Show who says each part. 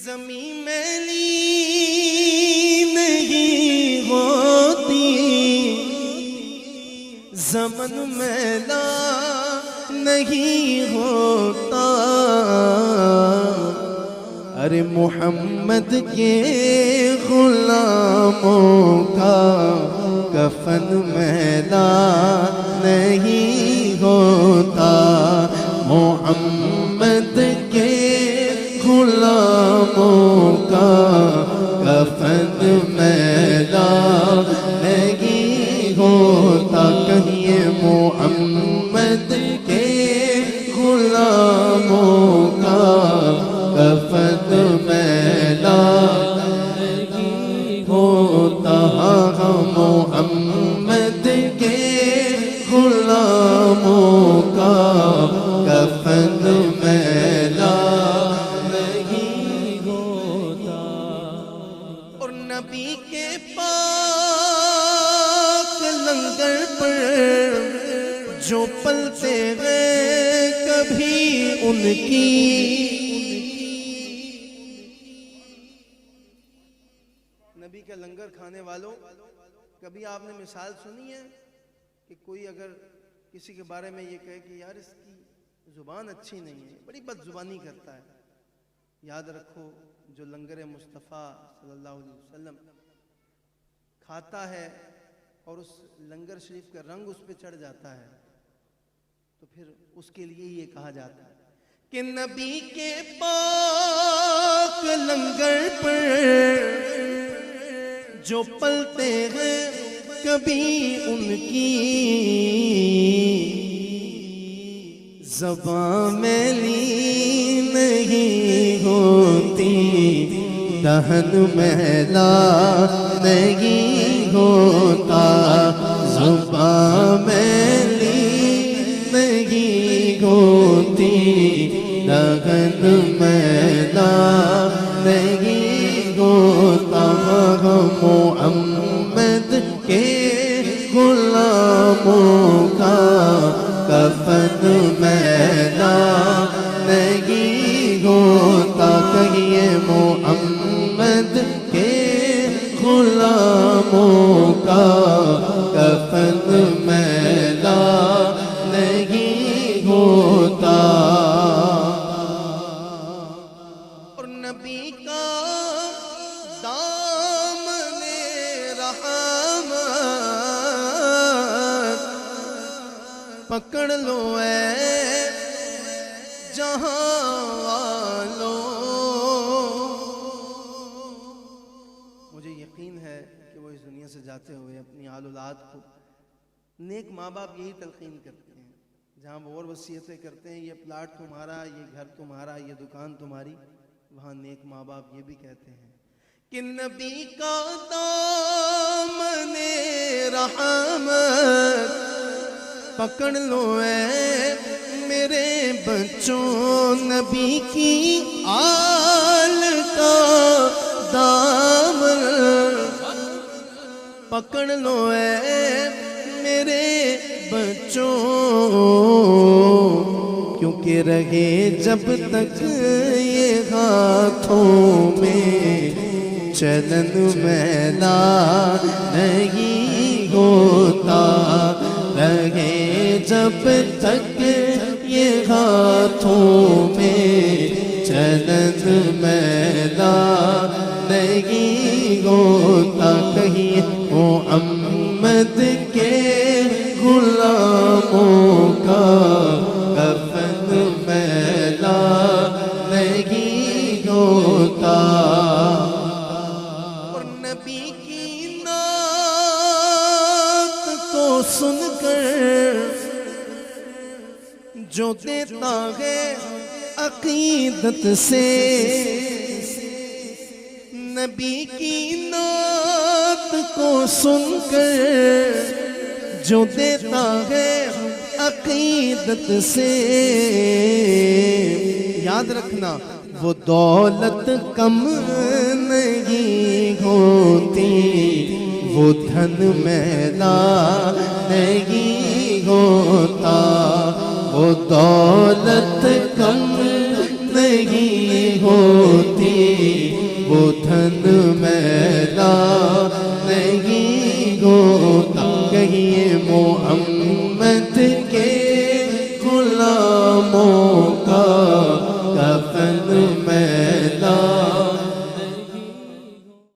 Speaker 1: زمین میلی نہیں ہوتی، زمن میلا نہیں ہوتا، ارے محمد کے غلاموں کا کفن میلا نہیں ہوتا، محمد کے غلاموں کا کفن میلا نہیں ہوتا، کہیے محمد کے غلاموں کا کفن میلا نہیں ہوتا، محمد کے غلاموں کا کفن میلا نہیں ہوتا، اور نبی کے پاک لنگر پر جو پلتے ہیں کبھی ان کی نبی کا لنگر کھانے والوں، کبھی آپ نے مثال سنی ہے کہ کوئی اگر کسی کے بارے میں یہ کہے کہ یار اس کی زبان اچھی نہیں ہے، بڑی بد زبانی کرتا ہے؟ یاد رکھو جو لنگر مصطفیٰ صلی اللہ علیہ وسلم کھاتا ہے اور اس لنگر شریف کا رنگ اس پہ چڑھ جاتا ہے تو پھر اس کے لیے یہ کہا جاتا ہے کہ نبی کے پاک لنگر پر جو پلتے ہیں کبھی ان کی زبان میلی نہیں ہوتی، دہن میلا نہیں ہوتا، زبان میلی نہیں ہوتی، دہن میلا نہیں ہوتا، محمد کے غلاموں کا کفن میلا نہیں ہوتا، کہیے محمد کے غلاموں کا کفن میلا نہیں ہوتا، اور نبی کا دامن رحمت پکڑ لو اے جہاں والوں، مجھے یقین ہے کہ وہ اس دنیا سے جاتے ہوئے اپنی آل اولاد کو نیک ماں باپ یہی تلقین کرتے ہیں، جہاں وہ اور وصیتیں کرتے ہیں یہ پلاٹ تمہارا، یہ گھر تمہارا، یہ دکان تمہاری، وہاں نیک ماں باپ یہ بھی کہتے ہیں کہ نبی کا دامن رحمت پکڑ لو اے میرے بچوں، نبی کی آل کا دامن پکڑ لو اے میرے بچوں، کیونکہ رہے جب تک یہ ہاتھوں میں چلن میلا نہیں ہوتا، رہے جب تک یہ ہاتھوں میں چلن میلا نہیں ہوتا، کہیں محمد کے غلاموں کا کفن میلا نہیں ہوتا، اور نبی کی نعت کو سن کر جو دیتا ہے عقیدت سے، نبی کی نعت کو سن کر جو دیتا ہے عقیدت سے، یاد رکھنا وہ دولت کم نہیں ہوتی، وہ دھن میلا نہیں ہوتا، وہ دولت کم نہیں ہوتی،
Speaker 2: تن میلا نہیں ہوتا، کہیے محمد کے